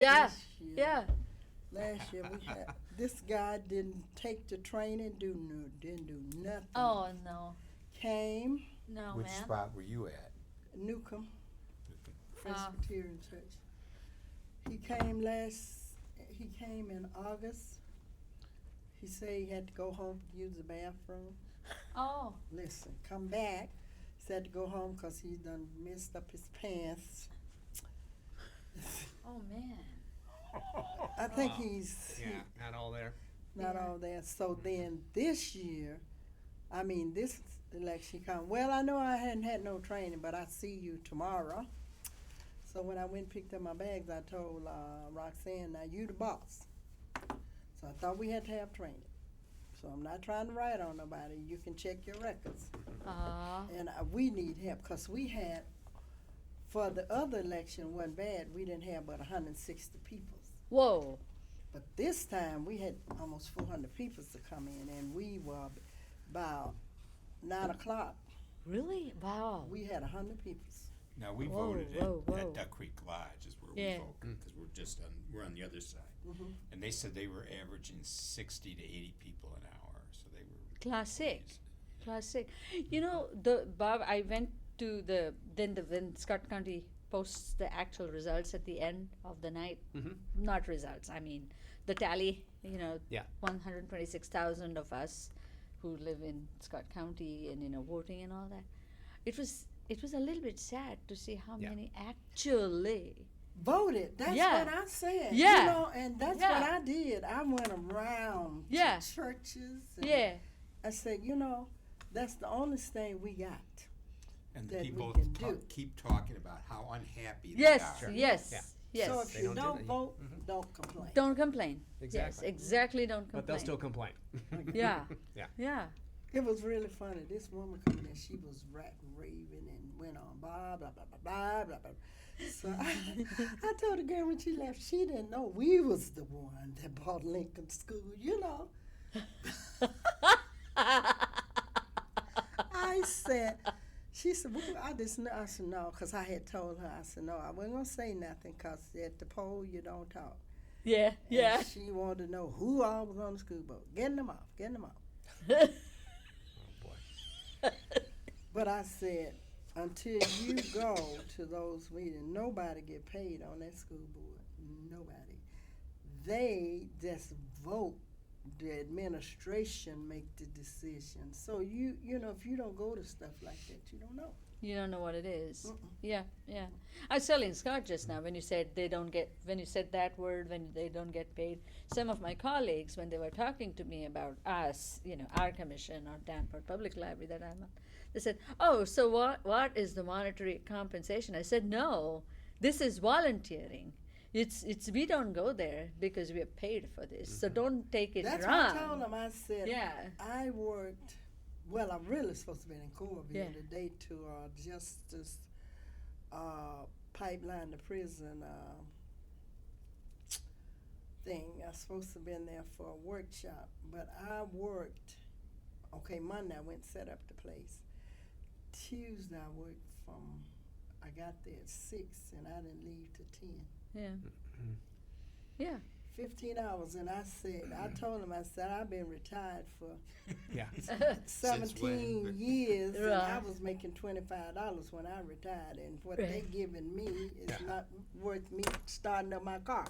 Yeah, this year. yeah. Last year we had this guy didn't take the training, didn't do nothing. Oh no, Came no, Which man. spot were you at? Newcomb Uh, Presbyterian Church. He came last. He came in August. He said he had to go home to use the bathroom. oh, Listen, come back. Said to go home because he done messed up his pants. oh man. I think Wow. he's Yeah, not all there. not Yeah. all that. So then this year, I mean this election come. Well, I know I hadn't had no training, but I see you tomorrow. So when I went and picked up my bags, I told Roxanne, "Now you the boss." So I thought we had to have training. So I'm not trying to write on nobody. You can check your records. And we need help because we had, for the other election wasn't bad. We didn't have but 160 people. Whoa. But this time we had almost 400 people to come in, and we were about 9 o'clock. Really? Wow. We had 100 people. Now, we Whoa, voted whoa, whoa. at Duck Creek Lodge is where Yeah. we vote, because we're on the other side. Mhm. And they said they were averaging 60 to 80 people an hour, so they were. Classic. pleased. Classic. You know, the Bob, I went to when Scott County posts the actual results at the end of the night. Mm-hmm. Not results, I mean the tally, you know, Yeah. 126,000 of us who live in Scott County and, you know, voting and all that. It was a little bit sad to see how Yeah. many actually. Voted. That's Yeah. what I said. Yeah. You know, and that's Yeah. what I did. I went around Yeah. to churches. And Yeah. I said, you know, that's the only thing we got. And the That we people can do. keep talking about how unhappy Yes, they are. yes, Yeah. yes. So if They you don't do don't that. vote, Mhm. don't complain. Don't complain. Exactly. Yes, exactly. Don't complain. But they'll still complain. Yeah. Yeah. Yeah. It was really funny. This woman coming in, she was raving and went on blah blah blah blah blah blah blah. So I told the girl when she left, she didn't know we was the one that bought Lincoln School. You know. I said, she said, well, I just know. I said no, because I had told her. I said no, I wasn't gonna say nothing, because at the poll you don't talk. Yeah. And Yeah. she wanted to know who all was on the school boat. Getting them off. Getting them off. Oh boy. But I said, until you go to those meetings, nobody get paid on that school board. Nobody. They just vote. The administration make the decision. So you know, if you don't go to stuff like that, you don't know. You don't know what it is. Mm-mm. Yeah, yeah. I was telling Scott just now when you said when you said that word, when they don't get paid. Some of my colleagues, when they were talking to me about us, you know, our commission or Danforth Public Library that I'm on, they said, "Oh, so what is the monetary compensation?" I said, "No, this is volunteering. It's we don't go there because we are paid for this. So don't take it That's wrong." what I told them. I said, Yeah. I worked, well, I'm really supposed to be in Corville Yeah. today to Justice Pipeline to Prison thing. I was supposed to have been there for a workshop, but I worked, Monday I went and set up the place. Tuesday I worked I got there at 6 and I didn't leave till 10. Yeah. Yeah. 15 hours, and I told him, I said, I've been retired for Yeah. 17 when? years, and I Right. was making $25 when I retired, and what Right. they giving me is Yeah. not worth me starting up my car.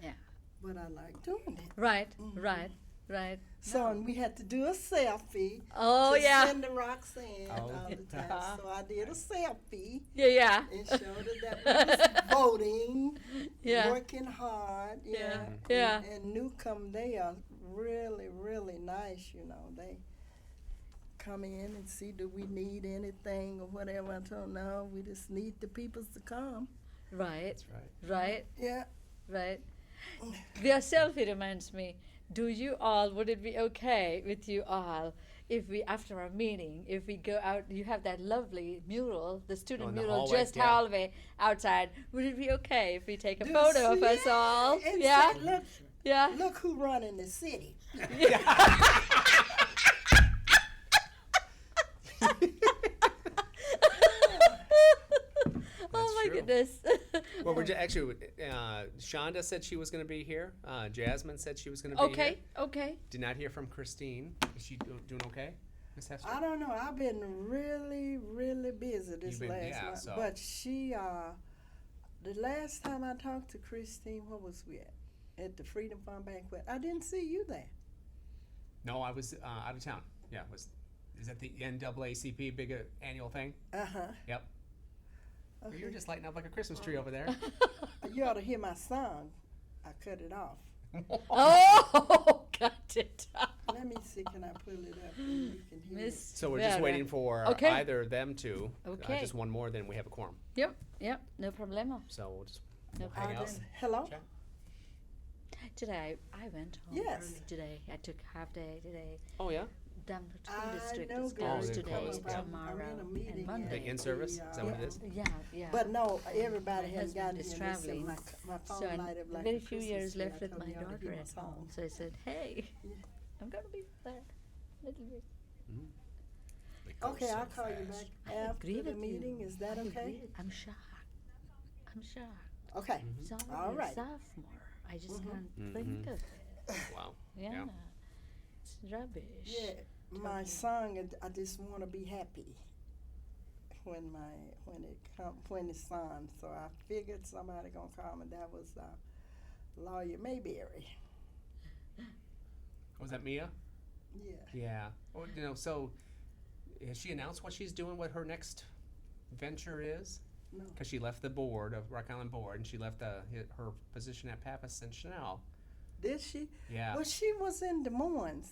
Yeah. But I like doing it. Right. Mhm. Right. Right. So and we had to do a selfie Oh to yeah. send to Roxanne Oh. all the time. So I did a selfie Yeah. Yeah. and showed her that we was voting, Yeah. working hard. Yeah. And, Yeah. and Newcomb, they are really, really nice, you know. They come in and see, do we need anything or whatever. I told them, no, we just need the peoples to come. Right. That's right. Right. Yeah. Right. Their selfie reminds me. Would it be okay with you all if we, after our meeting, if we go out, you have that lovely mural, the student in the mural hallway, just yeah. hallway outside. Would it be okay if we take a Do photo of see- us all? And Yeah? say, look, Yeah? look who running the city. Oh my true. goodness. Well, we're actually, Shonda said she was going to be here. Jasmine said she was going to be here. Okay, okay. Did not hear from Christine. Is she doing okay, Miss Hester? I don't know. I've been really, really busy this You've been- last yeah, month. so- But she, the last time I talked to Christine, what was we at? At the Freedom Fund banquet. I didn't see you there. No, I was out of town. Yeah, is that the NAACP big annual thing? Uh-huh. Yep. Okay. You're just lighting up like a Christmas tree over there. You ought to hear my song. I cut it off. Oh, got it. Let me see, can I pull it up and you can hear Miss So we're just Vera. waiting for Okay. either them two. Okay. Just one more, then we have a quorum. Yep, no problema. So we'll just No hang out. problem. Hello? Chat. Today, I went home Yes. early today. I took half day today. Oh yeah. Denver School I District know, is girl. closed they're today, closed, yeah. tomorrow, I'm in a meeting and Monday. The in-service? Is that what it is? Yeah. But no, everybody My has husband gotten is here. traveling, My phone So, lighted up like very a few Christmas years tree. left I with told my you ought to daughter hear my at song. home. So I said, hey, Yeah. I'm going to be there a little bit. It goes Okay, so I'll call you fast. back I agree after the with meeting. you. Is that I okay? agree. I'm shocked. Okay. He's already All a right. sophomore. I just Mhm. can't think of it. Wow. Yeah. Yeah. It's rubbish. Yeah, my song. I just want to be happy when it's on. So I figured somebody gonna call me. That was Lawyer Mayberry. Was that Mia? Yeah. Yeah. Well, so has she announced what she's doing? What her next venture is? No. Because she left the board of Rock Island Board, and she left her position at Pappas and Chanel. Did she? Yeah. Well, she was in Des Moines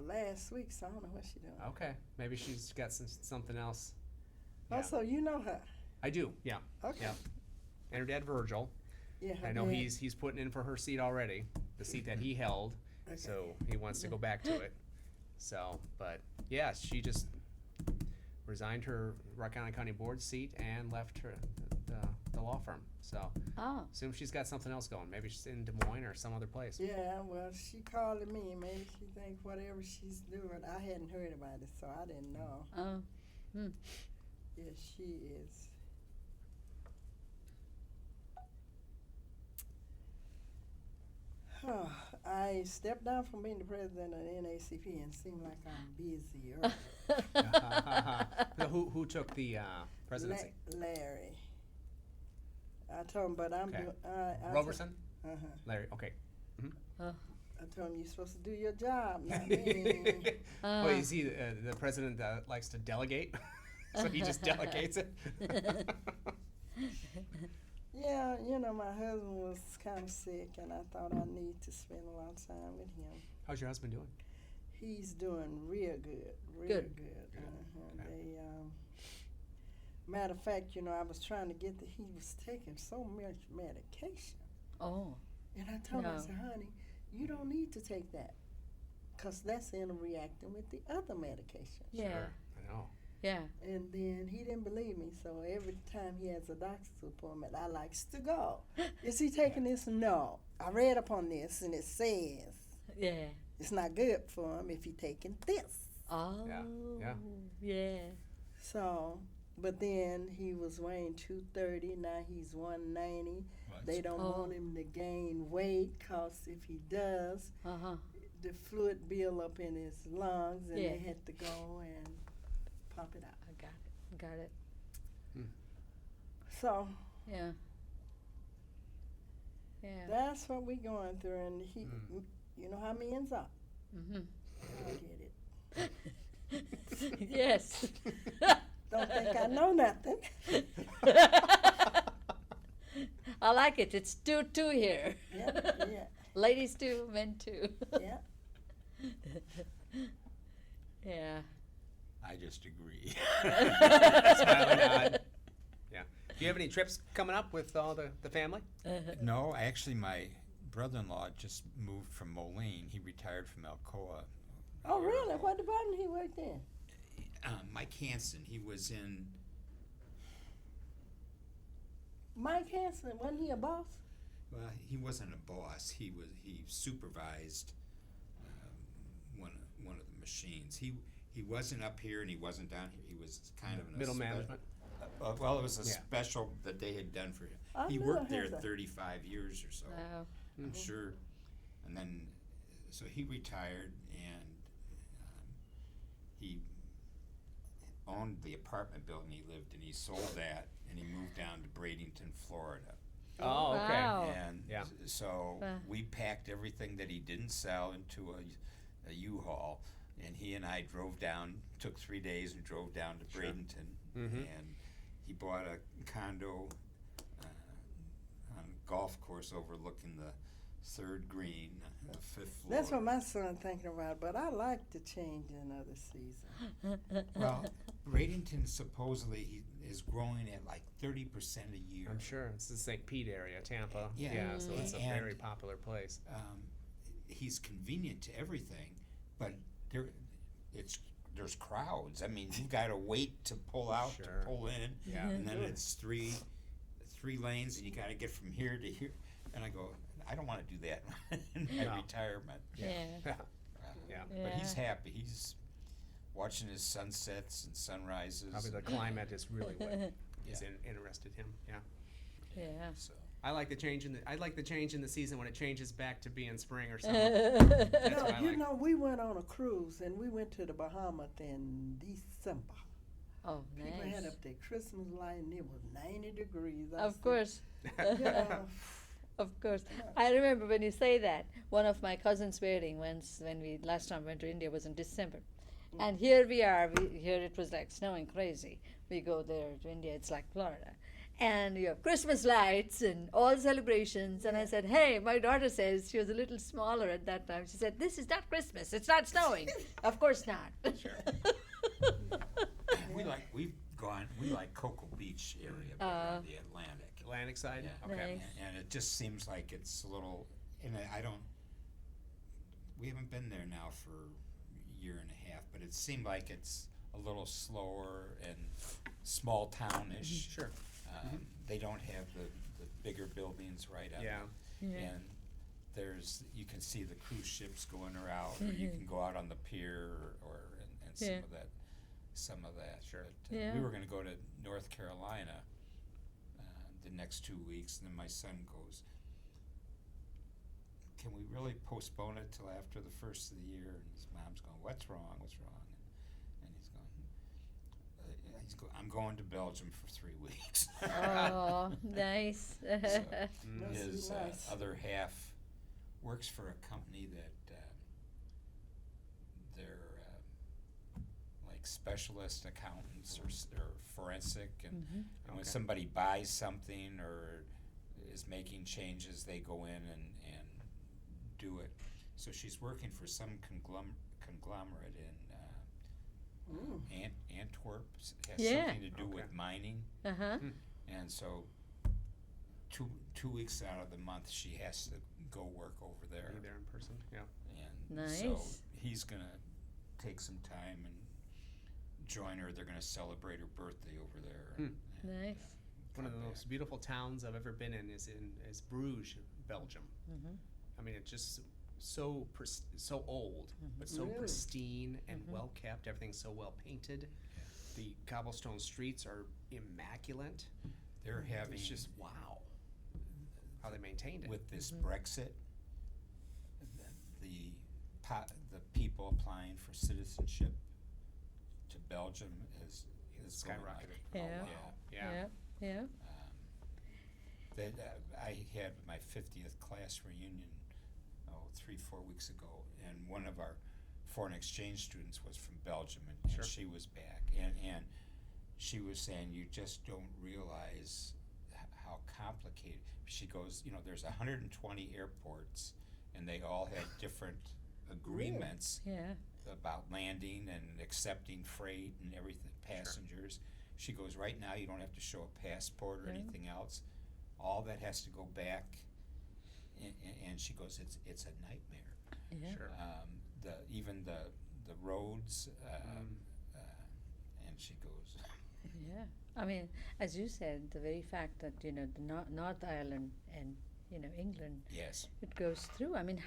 last week, so I don't know what she's doing. Okay. Maybe she's got something else. Oh, Yeah. so you know her. I do. Yeah. Okay. Yeah. And her dad Virgil. Yeah. her I know dad. he's putting in for her seat already, the seat that he held. Okay. So he wants to go back to it. So, but yeah, she just resigned her Rock Island County Board seat and left her the law firm. So Oh, assume she's got something else going. Maybe she's in Des Moines or some other place. Yeah, well, she calling me. Maybe she think whatever she's doing. I hadn't heard about it, so I didn't know. oh. Yes, she is. I stepped down from being the president of the NACP and seemed like I'm busier. So who took the presidency? Larry. I told him, but I'm Okay. doing. Roberson? Uh-huh. Larry. Okay. I told him you're supposed to do your job, not me. Oh, is he the president that likes to delegate? So he just delegates it. Yeah, my husband was kind of sick, and I thought I need to spend a lot of time with him. How's your husband doing? He's doing real good, real Good. good. Okay. They, matter of fact, I was trying to get he was taking so much medication, Oh, and I told him, I No. said, honey, you don't need to take that, 'cause that's interreacting with the other medication. yeah, Sure. I know. yeah. And then he didn't believe me, so every time he has a doctor's appointment, I likes to go. Is he taking this? No. I read up on this, and it says Yeah. it's not good for him if he taking this. Oh, yeah. yeah. So, but then he was weighing 230. Now he's 190. Well, They it's- don't Oh. want him to gain weight, 'cause if he does, Uh-huh. the fluid build up in his lungs, and Yeah. they had to go and pump it out. I got it. So Yeah. Yeah. that's what we going through, and he, you know how men's are. Mm-hmm. I get it. Yes. Don't think I know nothing. I like it. It's two here. Yeah, yeah, Ladies too, men too. yeah. Yeah. I just agree. Smiling nod. Yeah. Do you have any trips coming up with all the family? No, actually, my brother-in-law just moved from Moline. He retired from Alcoa. Oh, really? What department he worked in? Mike Hansen. He was in. Mike Hansen, wasn't he a boss? Well, he wasn't a boss. He supervised one of the machines. He wasn't up here and he wasn't down here. He was kind of an Middle management. Well, it was a Yeah. special that they had done for him. I He knew worked I there had that. 35 years or so. Wow. I'm sure. And then, so he retired, and he owned the apartment building he lived in. He sold that, and he moved down to Bradenton, Florida. Oh, okay. Wow. And Yeah. so Wow. we packed everything that he didn't sell into a U-Haul, and he and I drove down, took 3 days and drove down to Sure. Bradenton, Mhm. and he bought a condo on a golf course overlooking the third green, the fifth floor. That's what my son thinking about, but I like the changing of the season. Well, Bradenton supposedly is growing at like 30% a year. I'm sure it's the St. Pete area, Tampa. Yeah. So it's a And- very popular place. He's convenient to everything, but there's crowds. I mean, you've got to wait to pull out Sure. to pull in, Yeah. and then it's three lanes, and you got to get from here to here. And I go, I don't want to do that in my No. retirement. Yeah. Yeah. But he's Yeah. happy. He's watching his sunsets and sunrises. Probably the climate is really what is Yeah. interested him. Yeah. Yeah. So I like the change in the season when it changes back to being spring or summer. That's No, what I you like. know, we went on a cruise and we went to the Bahamas in December. Oh, People had nice. up their Christmas light and it was 90 degrees. I Of said, course. You know, Of course. I remember when you say that, one of my cousin's wedding when we last time went to India was in December. And here we are, here it was like snowing crazy. We go there to India, it's like Florida. And you have Christmas lights and all celebrations. And I said, hey, my daughter says, she was a little smaller at that time. She said, this is not Christmas, it's not snowing. Of course not. we like Cocoa Beach area, the Atlantic. Atlantic side. Yeah. Okay. Nice. And it just seems like it's a little, and we haven't been there now for a year and a half, but it seemed like it's a little slower and small townish. Sure. They don't have the bigger buildings right up. Yeah. Yeah. And you can see the cruise ships going out, or you can go out on the pier, and some Yeah. of that. Some of that. Sure. But, Yeah. we were going to go to North Carolina the next 2 weeks, and then my son goes, can we really postpone it till after the first of the year? And his mom's going, what's wrong? What's wrong? And he's going, I'm going to Belgium for 3 weeks. Oh, nice. Must His be nice. other half works for a company that they're like specialist accountants or forensic, and when Okay. somebody buys something or is making changes, they go in and do it. So she's working for some conglomerate in Antwerp. Has Yeah. something to do Okay. with mining. Uh-huh. And so 2 weeks out of the month she has to go work over there. Be there in person. Yeah. And so Nice. he's gonna take some time and join her. They're gonna celebrate her birthday over there. Hmm. and, Nice. One of the come most back. beautiful towns I've ever been in is Bruges, Belgium. Mhm. I mean, it's just so old, but so Really? pristine and well kept. Everything's so well painted. The cobblestone streets are immaculate. They're having It's just wow how they maintained it. with this Brexit, the people applying for citizenship to Belgium is going like, Skyrocketed. Yeah. Yeah. Yeah. I had my 50th class reunion 3-4 weeks ago, and one of our foreign exchange students was from Belgium, and Sure. she was back, and she was saying, you just don't realize how complicated. She goes, there's 120 airports, and they all had different agreements Yeah. about landing and accepting freight and everything, passengers. She goes, right now you don't have to show a passport or Yeah. anything else. All that has to go back, and she goes, it's a nightmare. Yeah. Sure. Even the roads, and she goes, Yeah. I mean, as you said, the very fact that, the North Ireland and, England, yes, it goes through. I mean,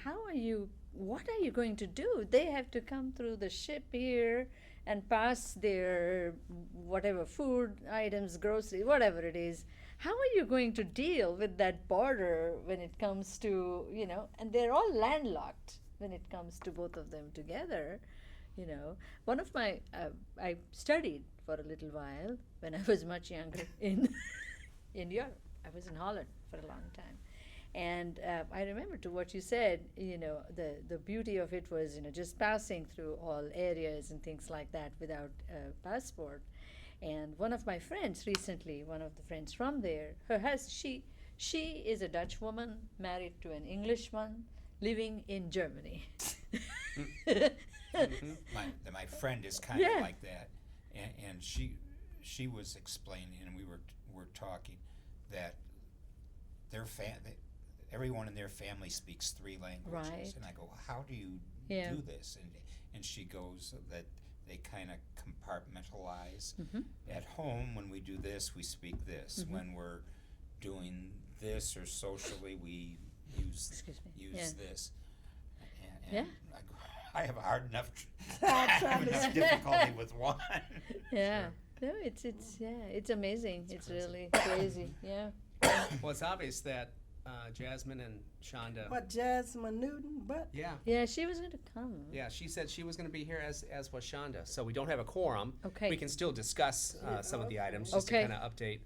what are you going to do? They have to come through the ship here and pass their whatever food items, groceries, whatever it is, how are you going to deal with that border when it comes to, and they're all landlocked when it comes to both of them together. One of my, I studied for a little while when I was much younger in Europe. I was in Holland for a long time. And I remember to what you said, the beauty of it was, just passing through all areas and things like that without a passport. And one of my friends recently, one of the friends from there, she is a Dutch woman married to an Englishman living in Germany. My friend is kind of Yeah. like that, and she was explaining, and we were talking that everyone in their family speaks 3 languages, Right. and I go, well, how do you Yeah. do this? And she goes that they kind of compartmentalize. At home, when we do this, we speak this. When we're doing this or socially, we use Excuse me. Yeah. this. And Yeah. I have a hard enough Trying to enough say. difficulty with one. Yeah. No, it's amazing. It's really crazy. Yeah. Well, it's obvious that Jasmine and Shonda. What, Jasmine Newton? But Yeah. Yeah, she was going to come. Yeah, she said she was going to be here as was Shonda. So we don't have a quorum. Okay. We can still discuss some of the Okay. items just Okay. to kind of update.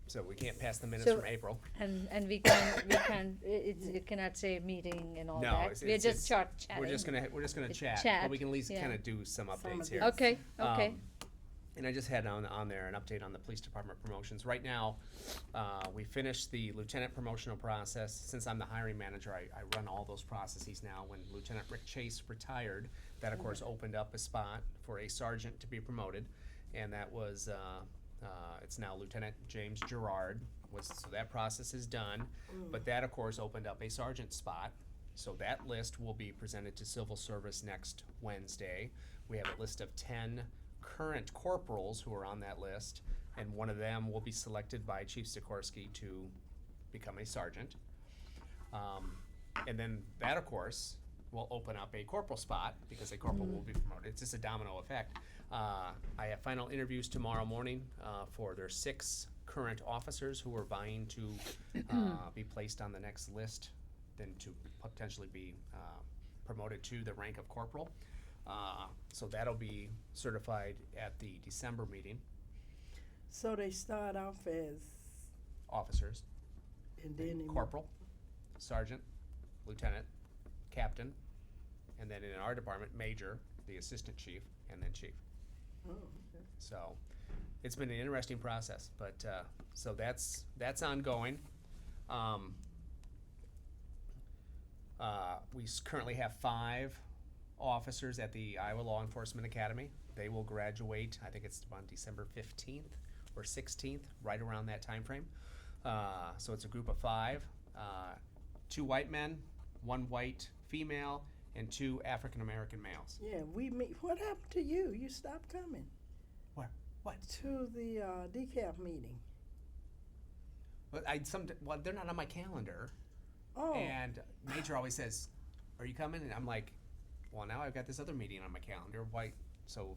So we can't pass the minutes So- from April. And we can it cannot say meeting and all No, that. it's- We're it's- just it's- chatting. We're just gonna It's chat, chat, but we can at least yeah. kind of do some updates of here. the- Okay. Okay. And I just had on there an update on the police department promotions. Right now, we finished the lieutenant promotional process. Since I'm the hiring manager, I run all those processes now. When Lieutenant Rick Chase retired, that of course opened up a spot for a sergeant to be promoted, and that was it's now Lieutenant James Gerard. So that process is done, but that of course opened up a sergeant spot. So that list will be presented to civil service next Wednesday. We have a list of 10 current corporals who are on that list, and one of them will be selected by Chief Sikorsky to become a sergeant. And then that, of course, will open up a corporal spot because a corporal will be promoted. It's just a domino effect. I have final interviews tomorrow morning for their 6 current officers who are vying to be placed on the next list, then to potentially be promoted to the rank of corporal. So that'll be certified at the December meeting. so they start off as, Officers, and then they corporal, sergeant, lieutenant, captain, and then in our department, major, the assistant chief, and then chief. Oh, okay. So it's been an interesting process, but so that's ongoing. We currently have 5 officers at the Iowa Law Enforcement Academy. They will graduate, I think it's on December 15th or 16th, right around that time frame. So it's a group of 5, 2 white men, 1 white female, and 2 African American males. Yeah, we meet. What happened to you? You stopped coming What? to the decaf meeting. But well, they're not on my calendar. Oh, And Major always says, "Are you coming?" And I'm like, "Well, now I've got this other meeting on my calendar. Why?" So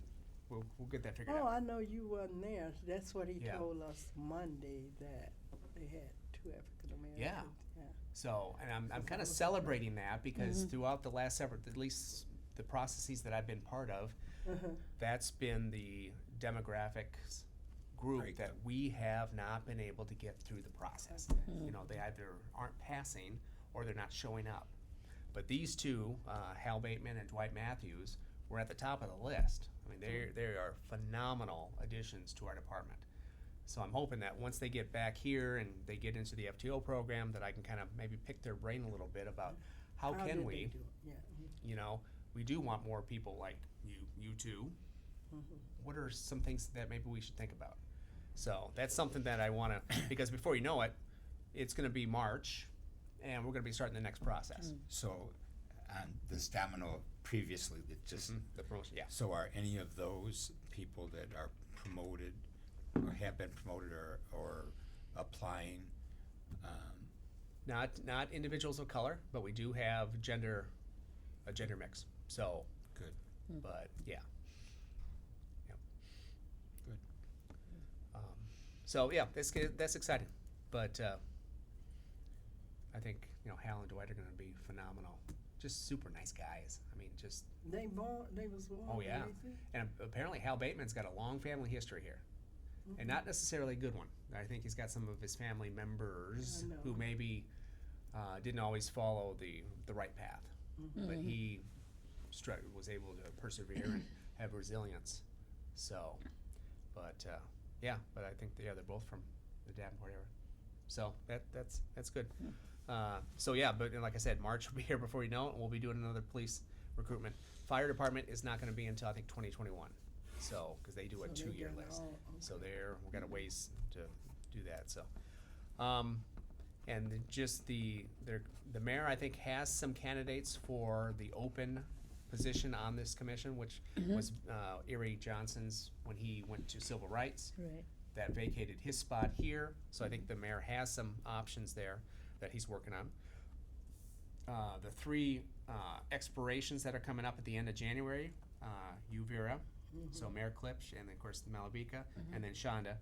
we'll get that figured oh, out. I know you wasn't there. That's what he Yeah. told us Monday, that they had 2 African Americans. Yeah. Yeah. So, and I'm kind of celebrating that because throughout the last several, at least the processes that I've been part of, Uh-huh. that's been the demographics group Right. that we have not been able to get through the process. You know, they either aren't passing or they're not showing up. But these 2, Hal Bateman and Dwight Matthews, were at the top of the list. I mean, they are phenomenal additions to our department. So I'm hoping that once they get back here and they get into the FTO program, that I can kind of maybe pick their brain a little bit about how did can they we, do it? Yeah. you know, we do want more people like you 2. What are some things that maybe we should think about? So that's something that I want to, because before you know it, it's going to be March, and we're going to be starting the next process. So, on this domino previously, that just, The promotion, yeah. so are any of those people that are promoted or have been promoted or applying, Not individuals of color, but we do have a gender mix. So, good? but yeah. So yeah, that's exciting. But I think Hal and Dwight are going to be phenomenal. Just super nice guys. I mean, just They was born. oh yeah. in Mayfield? And apparently Hal Bateman's got a long family history here, and not necessarily a good one. I think he's got some of his family members I know. who maybe didn't always follow the right path, but he was able to persevere and have resilience. So, but but I think they're both from the Davenport area. So that's good. So yeah, but like I said, March will be here before you know it, and we'll be doing another police recruitment. Fire department is not going to be until I think 2021. So because they do a So they 2-year got list, all- so we've got a ways to do that. So, and just the mayor I think has some candidates for the open position on this commission, which was Erie Johnson's when he went to civil rights. Right. That vacated his spot here, so I think the mayor has some options there that he's working on. The 3 expirations that are coming up at the end of January, you, Vera, so Mayor Klipsch, and then of course the Malabika, and then Shonda.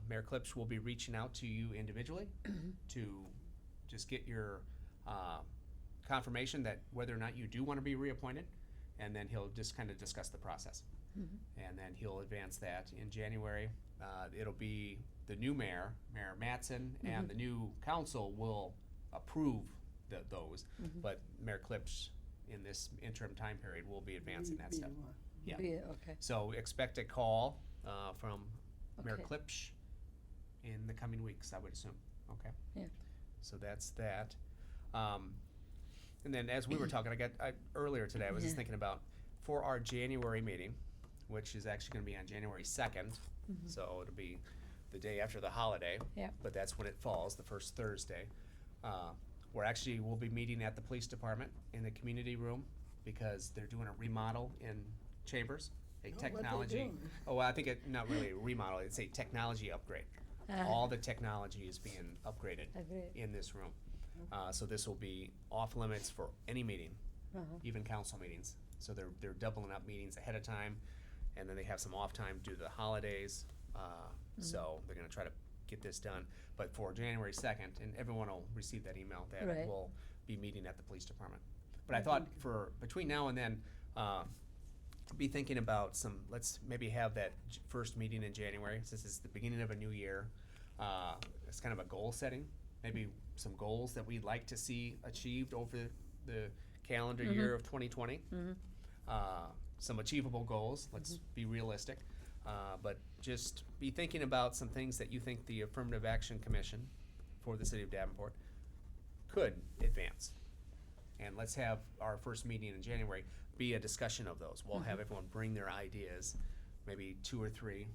Mayor Klipsch will be reaching out to you individually to just get your confirmation that whether or not you do want to be reappointed, and then he'll just kind of discuss the process. And then he'll advance that in January. It'll be the new mayor, Mayor Mattson, and the new council will approve those, but Mayor Klipsch in this interim time period will be advancing that Be step. the one. Yeah. Okay. So expect a call from Mayor Okay. Klipsch in the coming weeks, I would assume. Okay. Yeah. So that's that. And then as we were talking, earlier today, I was just Yeah. thinking about for our January meeting, which is actually going to be on January 2nd. So it'll be the day after the holiday. Yeah. But that's when it falls, the first Thursday. We'll be meeting at the police department in the community room because they're doing a remodel in Chambers, a what they technology. doing? Oh, well, I think not really a remodel, it's a technology upgrade. All the technology is being upgraded Agreed. in this room. So this will be off limits for any meeting, even council meetings. So they're doubling up meetings ahead of time, and then they have some off time due to the holidays. So they're going to try to get this done. But for January 2nd, and everyone will receive that email that Right. we'll be meeting at the police department. But I thought for between now and then, be thinking about let's maybe have that first meeting in January, since it's the beginning of a new year. It's kind of a goal setting, maybe some goals that we'd like to see achieved over the calendar year of 2020. Some achievable goals, let's be realistic. But just be thinking about some things that you think the Affirmative Action Commission for the city of Davenport could advance. And let's have our first meeting in January be a discussion of those. We'll have everyone bring their ideas, maybe 2 or 3,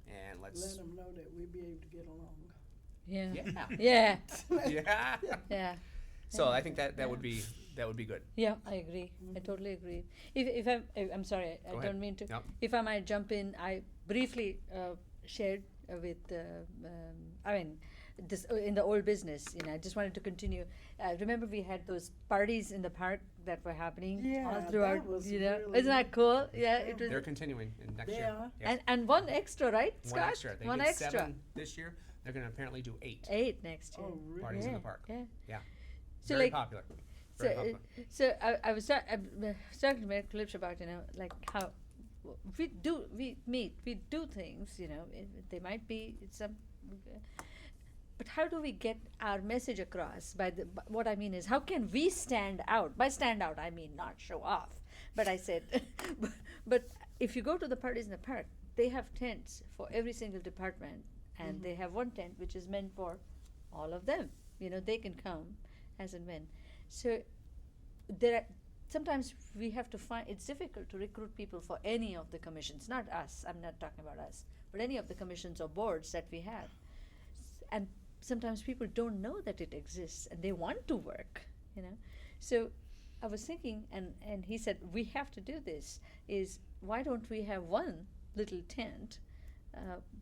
and Let let's. them know that we'll be able to get along. Yeah. Yeah. Yeah. Yeah. Yeah. So I think that would be good. Yeah, I agree. I totally agree. I'm sorry, I Go ahead. don't mean to. No. If I might jump in, I briefly shared with, this in the old business. I just wanted to continue. Remember, we had those parties in the park that were happening Yeah, all that throughout. was Isn't really that cool? Yeah, it was. They're continuing in next They year. are? Yes. And one extra, right, One Scott? extra. They One did extra. 7 this year. They're going to apparently do 8 8 next year. Oh, really? parties in the park. Yeah. Yeah. So Very like, popular. So, Very popular. so I was talking to Mayor Klipsch about like how we do things. They might be some, but how do we get our message across? What I mean is, how can we stand out? By stand out, I mean not show off. But I said, but if you go to the parties in the park, they have tents for every single department, and they have one tent which is meant for all of them. They can come as and when. So sometimes we have to find it's difficult to recruit people for any of the commissions. Not us. I'm not talking about us, but any of the commissions or boards that we have. And sometimes people don't know that it exists, and they want to work. So I was thinking, and he said, we have to do this. Is why don't we have one little tent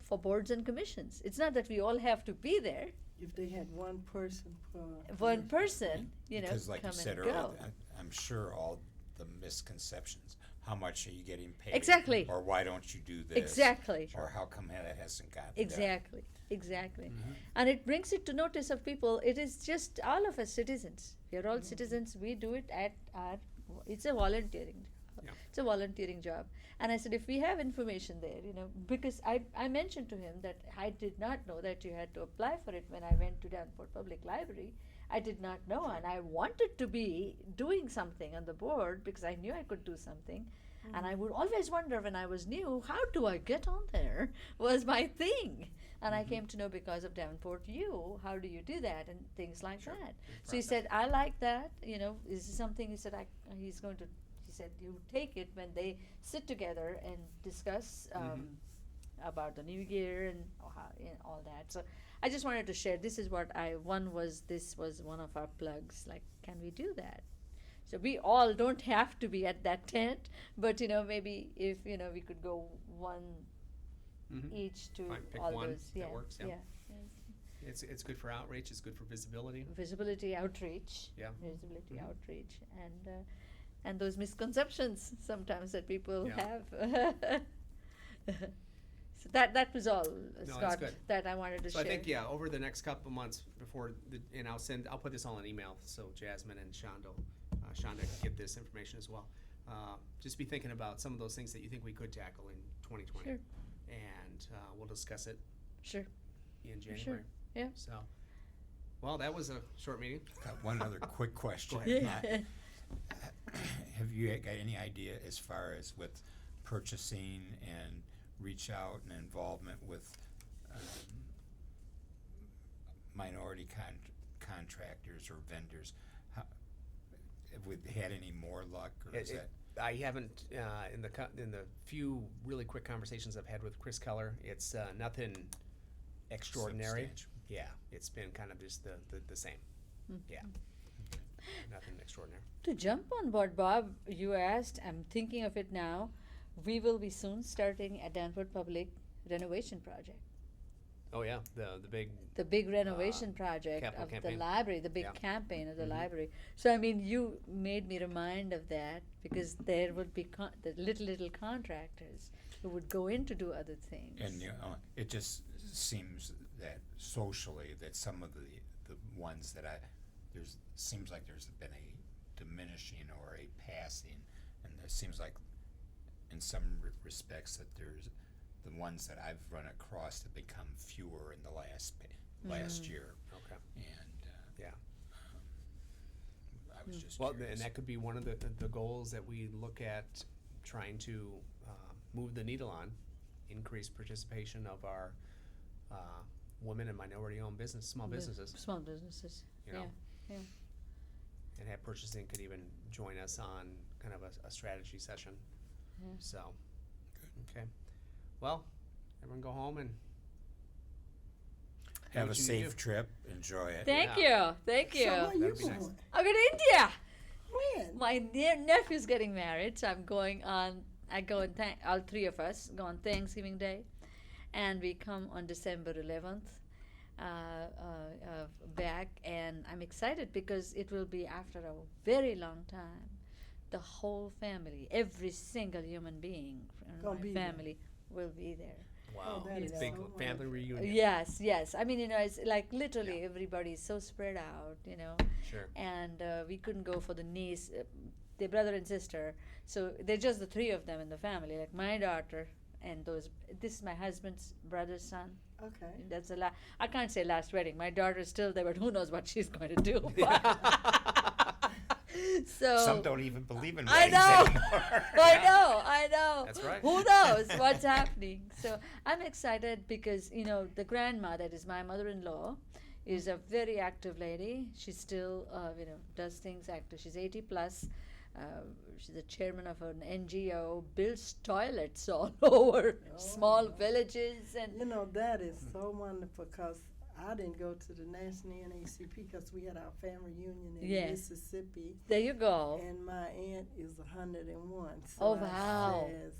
for boards and commissions? It's not that we all have to be there. If they had one person per. One person, Because like come you said and earlier, go. I'm sure all the misconceptions how much are you getting paid? Exactly. Or why don't you do this? Exactly. Or how come that hasn't gotten done? Exactly, exactly. And it brings it to notice of people. It is just all of us citizens. We are all citizens. We do it at our, it's a volunteering job. Yeah. It's a volunteering job. And I said, if we have information there, because I mentioned to him that I did not know that you had to apply for it when I went to Danforth Public Library. I did not know, and I wanted to be doing something on the board because I knew I could do something. And I would always wonder when I was new, how do I get on there? Was my thing. And I came to know because of Davenport U, how do you do that and things like that. So he said, I like that. Is this something he said he said you take it when they sit together and discuss about the new year and all that. So I just wanted to share. This is what this was one of our plugs. Like, can we do that? So we all don't have to be at that tent, but maybe if we could go one each to Fine, pick all one those. that Yeah, works, yeah. yeah. It's good for outreach. It's good for visibility. Visibility outreach. Yeah. Visibility outreach, and those misconceptions sometimes that people Yeah. have. So that was all, that's Scott, good. that I wanted to So share. I think over the next couple of months and I'll put this all in email so Jasmine and Shonda can get this information as well. Just be thinking about some of those things that you think we could tackle in 2020. Sure. And we'll discuss it Sure. in January. Sure. Yeah. So, well, that was a short meeting. Got one other quick question. Yeah. Have you got any idea as far as with purchasing and reach out and involvement with minority contractors or vendors? Have we had any more luck, or is that? I haven't in the few really quick conversations I've had with Chris Keller. It's nothing extraordinary. Substantial. Yeah, it's been kind of just the same. Yeah, nothing extraordinary. To jump on what Bob you asked, I'm thinking of it now. We will be soon starting a Danforth Public renovation project. Oh yeah, the big The big renovation project capital of campaign. the library, the big Yeah. campaign of the library. So I mean, you made me remind of that because there would be the little contractors who would go in to do other things. And it just seems that socially, that some of the ones that seems like there's been a diminishing or a passing, and there seems like in some respects that there's the ones that I've run across have become fewer in the last year. Okay. And Yeah. I was just Well, curious. and that could be one of the goals that we look at trying to move the needle on, increase participation of our women and minority-owned small businesses, Small businesses. you know. Yeah. And have purchasing could even join us on kind of a strategy session. Yeah. So, okay. Well, everyone go home and Have a what you need to safe do. trip. Enjoy it. Thank Yeah. you. Thank you. So where you That'd be nice. going? I'm going to India. When? My nephew's getting married, so I'm going on. All three of us go on Thanksgiving Day, and we come on December 11th back. And I'm excited because it will be after a very long time. The whole family, every single human being in Gonna my be there. family will be there. wow, that is big so family wonderful. reunion. Yes. I mean, it's like literally everybody's so spread out, Sure. and we couldn't go for the niece, the brother and sister. So they're just the three of them in the family. Like my daughter and this is my husband's brother's son. Okay. That's I can't say last wedding. My daughter's still there, but who knows what she's going to do. So Some don't even believe in I weddings know. anymore. I know. That's right. Who knows what's happening? So I'm excited because the grandma, that is my mother-in-law, is a very active lady. She still does things active. She's 80 plus. She's the chairman of an NGO, builds toilets all over small villages, and That is so wonderful because I didn't go to the National NACP because we had our family reunion in Yeah. Mississippi, there you go. and my aunt is 101. So Oh, I wow. says,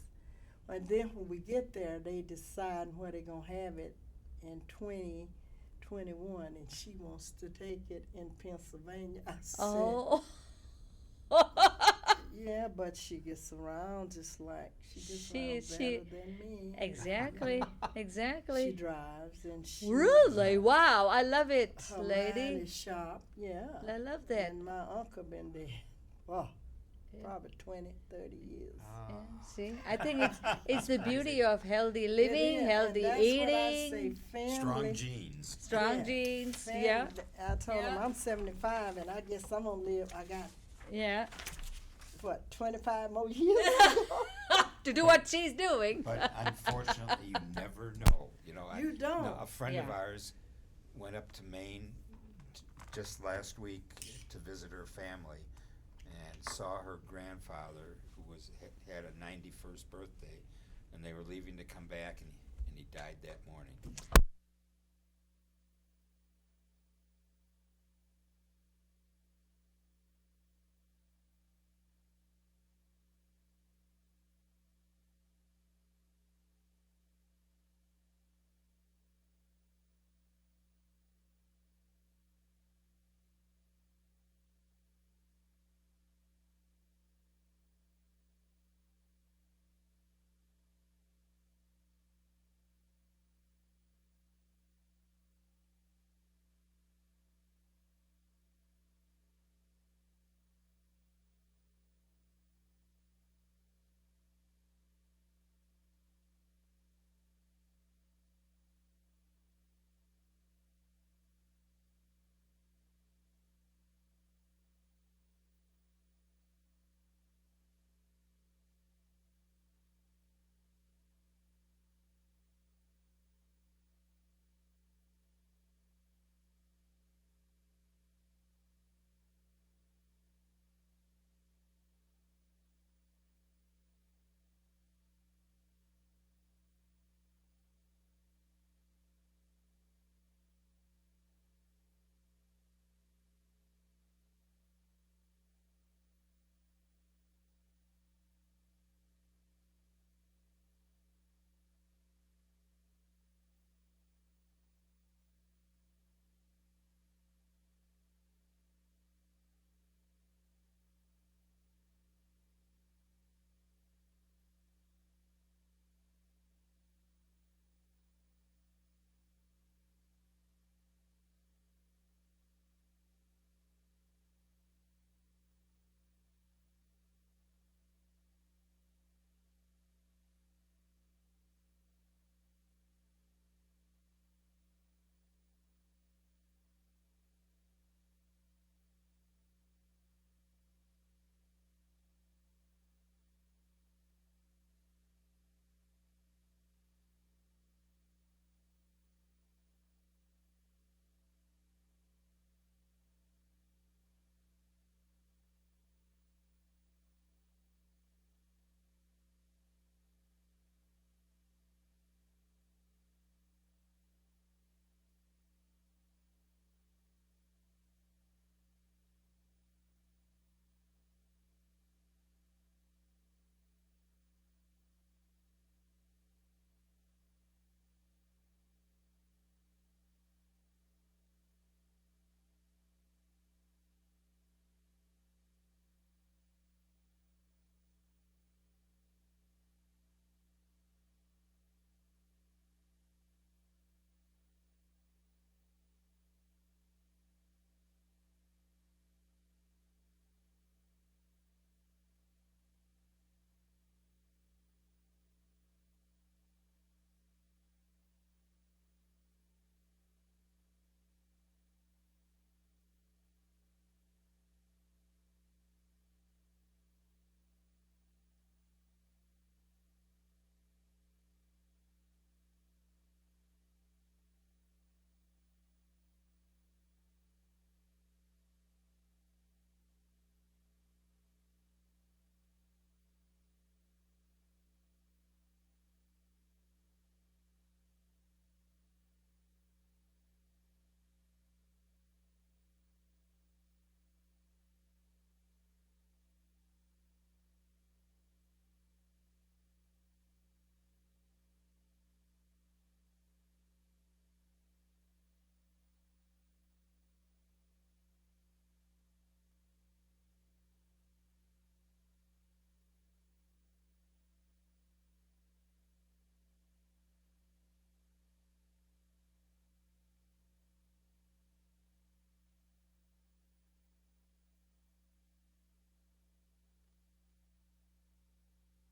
but then when we get there, they decide where they're going to have it in 2021, and she wants to take it in Pennsylvania. I said, Oh. Yeah, but she gets around just like she gets She- around she- better than me. Exactly, She exactly. drives and she Really? Wow, I love it, her mind lady. is sharp. Yeah. I love that. And my uncle been there. Oh, Yeah. probably 20, 30 years. Yeah, see, I think it's the beauty of healthy It living, is, healthy and that's eating, what I say, family. Strong genes. strong Yeah. genes. Family. Yeah, I told him Yeah. I'm 75 and I guess I'm gonna live. I got yeah. what 25 more years. To do what she's doing. But unfortunately, you never know. You know, You don't. No, a friend of Yeah. ours went up to Maine just last week to visit her family, and saw her grandfather, who had a 91st birthday, and they were leaving to come back, and he died that morning.